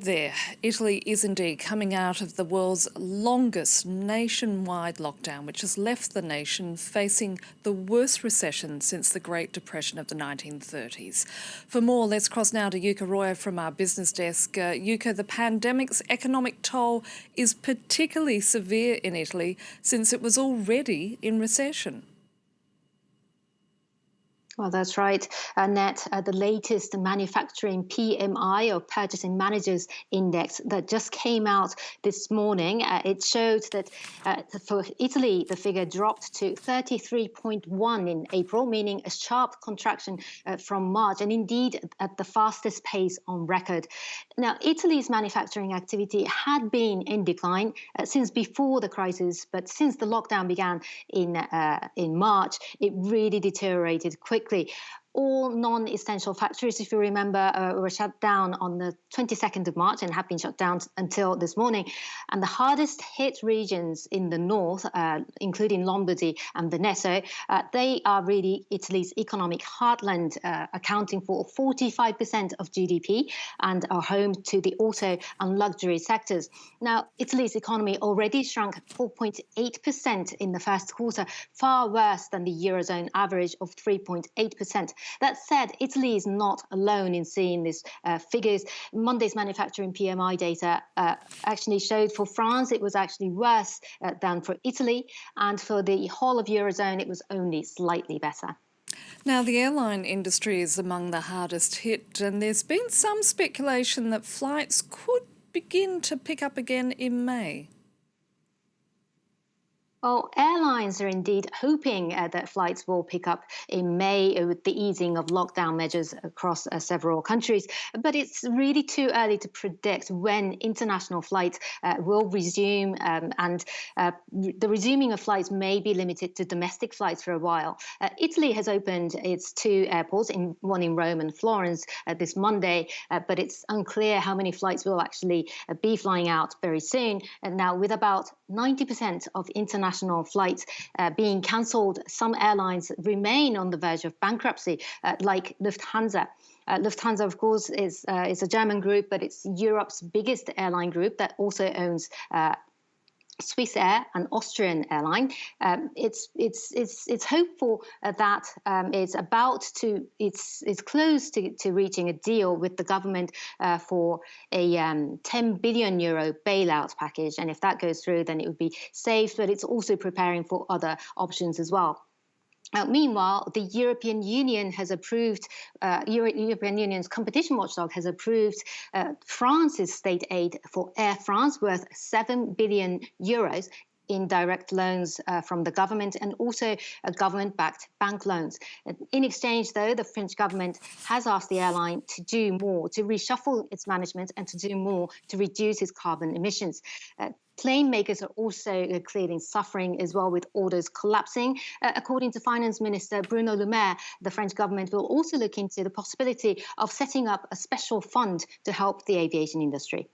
there. Italy is indeed coming out of the world's longest nationwide lockdown, which has left the nation facing the worst recession since the Great Depression of the 1930s. For more, let's cross now to Yuka Royer from our business desk. Yuka, the pandemic's economic toll is particularly severe in Italy since it was already in recession. Well, that's right, Annette. The latest manufacturing PMI, or Purchasing Managers Index, that just came out this morning, it showed that for Italy, the figure dropped to 33.1 in April, meaning a sharp contraction from March, and indeed at the fastest pace on record. Now, Italy's manufacturing activity had been in decline since before the crisis, but since the lockdown began in March, it really deteriorated quickly. All non-essential factories, if you remember, were shut down on the 22nd of March and have been shut down until this morning. And the hardest hit regions in the north, including Lombardy and Veneto, they are really Italy's economic heartland, accounting for 45% of GDP and are home to the auto and luxury sectors. Now, Italy's economy already shrunk 4.8% in the first quarter, far worse than the Eurozone average of 3.8%. That said, Italy is not alone in seeing these figures. Monday's manufacturing PMI data actually showed for France it was actually worse than for Italy, and for the whole of Eurozone it was only slightly better. Now, the airline industry is among the hardest hit, and there's been some speculation that flights could begin to pick up again in May. Well, airlines are indeed hoping that flights will pick up in May with the easing of lockdown measures across several countries. But it's really too early to predict when international flights will resume, and the resuming of flights may be limited to domestic flights for a while. Italy has opened its two airports, one in Rome and Florence, this Monday, but it's unclear how many flights will actually be flying out very soon. And now, with about 90% of international flights being cancelled, some airlines remain on the verge of bankruptcy, like Lufthansa. Lufthansa, of course, is a German group, but it's Europe's biggest airline group that also owns Swiss Air, an Austrian airline. It's hopeful that it's close to reaching a deal with the government for a 10 billion euro bailout package, and if that goes through, then it would be safe. But it's also preparing for other options as well. Meanwhile, the European Union has approved, European Union's competition watchdog has approved France's state aid for Air France worth 7 billion euros in direct loans from the government, and also government-backed bank loans. In exchange, though, the French government has asked the airline to do more, to reshuffle its management and to do more to reduce its carbon emissions. Plane makers are also clearly suffering as well, with orders collapsing. According to Finance Minister Bruno Le Maire, the French government will also look into the possibility of setting up a special fund to help the aviation industry.